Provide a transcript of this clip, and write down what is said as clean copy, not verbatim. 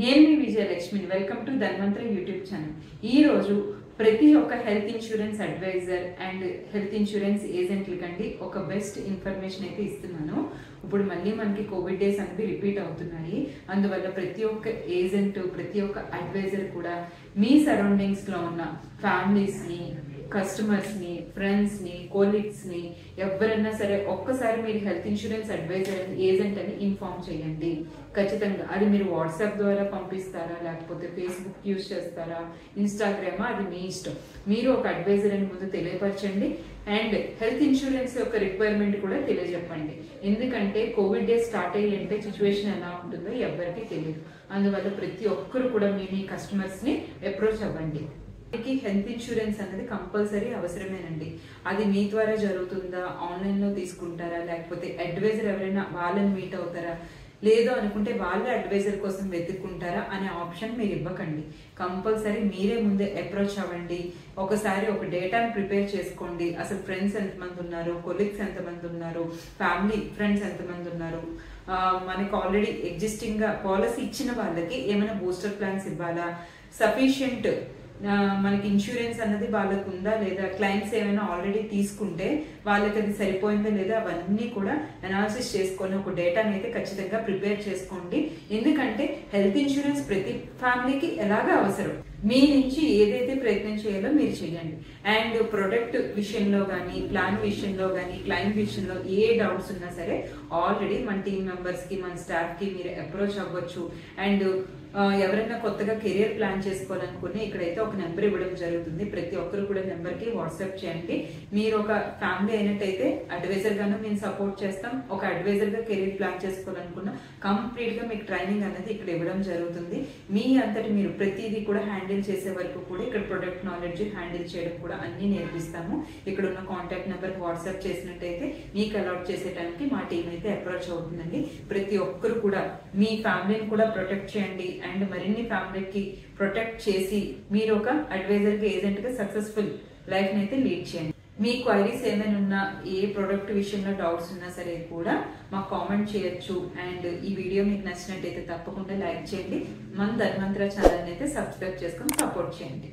నేను మీ Vijayalakshmi. Welcome to Dhanvantari YouTube channel. ఈ రోజు ప్రతి ఒక్క health insurance advisor and health insurance ఏజెంట్లకండి ఒక బెస్ట్ ఇన్ఫర్మేషన్ అయితే ఇస్తున్నాను. ఇప్పుడు మళ్ళీ మనకి కోవిడ్ డేస్ అనేది రిపీట్ అవుతున్నాయి. అందువల్ల ప్రతి ఒక్క ఏజెంట్, ప్రతి ఒక్క అడ్వైజర్ కూడా మీ సరౌండింగ్స్ లో ఉన్న ఫ్యామిలీస్ ని, కస్టమర్స్ ని, ఫ్రెండ్స్ ని, కోలీగ్స్ ని ఎవరైనా సరే ఒక్కసారి మీరు హెల్త్ ఇన్సూరెన్స్ అడ్వైజర్ ఏజెంట్ అని ఇన్ఫార్మ్ చేయండి. ఖచ్చితంగా అది మీరు వాట్సాప్ ద్వారా పంపిస్తారా, లేకపోతే ఫేస్బుక్ యూజ్ చేస్తారా, ఇన్స్టాగ్రామా, అది మీ ఇష్టం. మీరు ఒక అడ్వైజర్ అని ముందు తెలియపరచండి అండ్ హెల్త్ ఇన్సూరెన్స్ యొక్క రిక్వైర్మెంట్ కూడా తెలియజెప్పండి. ఎందుకంటే కోవిడ్ డే స్టార్ట్ అయ్యింటే సిచ్యువేషన్ ఎలా ఉంటుందో ఎవరికి తెలియదు. అందువల్ల ప్రతి ఒక్కరు కూడా మీ కస్టమర్స్ ని అప్రోచ్ అవ్వండి. హెల్త్ ఇన్సూరెన్స్ అనేది కంపల్సరీ అవసరమేనండి. అది మీ ద్వారా జరుగుతుందా, ఆన్లైన్ లో తీసుకుంటారా, లేకపోతే అడ్వైజర్ ఎవరైనా వాళ్ళని మీట్ అవుతారా, లేదు అనుకుంటే వాళ్ళే అడ్వైజర్ కోసం వెతుక్కుంటారా అనే ఆప్షన్ మీరు ఇవ్వకండి. కంపల్సరీ మీరే ముందే అప్రోచ్ అవ్వండి. ఒకసారి ఒక డేటాను ప్రిపేర్ చేసుకోండి. అసలు ఫ్రెండ్స్ ఎంతమంది ఉన్నారు, కొలీగ్స్ ఎంతమంది ఉన్నారు, ఫ్యామిలీ ఫ్రెండ్స్ ఎంతమంది ఉన్నారు, మనకి ఆల్రెడీ ఎగ్జిస్టింగ్ గా పాలసీ ఇచ్చిన వాళ్ళకి ఏమైనా బూస్టర్ ప్లాన్స్ ఇవ్వాలా, సఫిషియంట్ మనకి ఇన్సూరెన్స్ అన్నది వాళ్ళకు ఉందా లేదా, క్లైమ్స్ ఏమైనా ఆల్రెడీ తీసుకుంటే వాళ్ళకి అది సరిపోయిందా లేదా, అవన్నీ కూడా అనాలిసిస్ చేసుకొని ఒక డేటాని అయితే ఖచ్చితంగా ప్రిపేర్ చేసుకోండి. ఎందుకంటే హెల్త్ ఇన్సూరెన్స్ ప్రతి ఫ్యామిలీకి ఎలాగా అవసరం. మీ నుంచి ఏదైతే ప్రయత్నం చేయాలో మీరు చేయండి. అండ్ ప్రొడక్ట్ విషయంలో కానీ, ప్లాన్ విషయంలో కానీ, క్లైమ్ విషయంలో ఏ డౌట్స్ ఉన్నా సరే ఆల్రెడీ మన టీం మెంబర్స్ కి, మన స్టాఫ్ కి మీరు అప్రోచ్ అవ్వచ్చు. అండ్ ఎవరైనా కొత్తగా కెరియర్ ప్లాన్ చేసుకోవాలనుకుని ఇక్కడైతే ఒక నెంబర్ ఇవ్వడం జరుగుతుంది. ప్రతి ఒక్కరు కూడా నెంబర్ కి వాట్సాప్ చేయండి. మీరు ఒక ఫ్యామిలీ అయినట్టయితే అడ్వైజర్ గాను మేము సపోర్ట్ చేస్తాం. ఒక అడ్వైజర్ గా కెరియర్ ప్లాన్ చేసుకోవాలనుకున్నా కంప్లీట్ గా మీకు ట్రైనింగ్ అనేది ఇక్కడ ఇవ్వడం జరుగుతుంది. మీ అంతటి మీరు ప్రతిదీ కూడా హ్యాండిల్ చేసే వరకు కూడా ఇక్కడ ప్రొడక్ట్ నాలెడ్జ్ హ్యాండిల్ చేయడం కూడా అన్ని నేర్పిస్తాము. ఇక్కడ ఉన్న కాంటాక్ట్ నెంబర్ వాట్సాప్ చేసినట్టయితే మీకు అలాట్ చేసేటానికి మా టీం అయితే అప్రోచ్ అవుతుందండి. ప్రతి ఒక్కరు కూడా మీ ఫ్యామిలీని కూడా ప్రొటెక్ట్ చేయండి అండ్ మరిన్ని ఫ్యామిలీకి ప్రొటెక్ట్ చేసి మీరు ఒక అడ్వైజర్ గా, ఏజెంట్ గా సక్సెస్ఫుల్ లైఫ్ ని అయితే లీడ్ చేయండి. మీ క్వైరీస్ ఏమైనా ఉన్నా, ఏ ప్రొడక్ట్ విషయంలో డౌట్స్ ఉన్నా సరే కూడా మాకు కామెంట్ చేయొచ్చు. అండ్ ఈ వీడియో మీకు నచ్చినట్టయితే తప్పకుండా లైక్ చేయండి. మన ధన్వంతరి ఛానల్ అయితే సబ్స్క్రైబ్ చేసుకొని సపోర్ట్ చేయండి.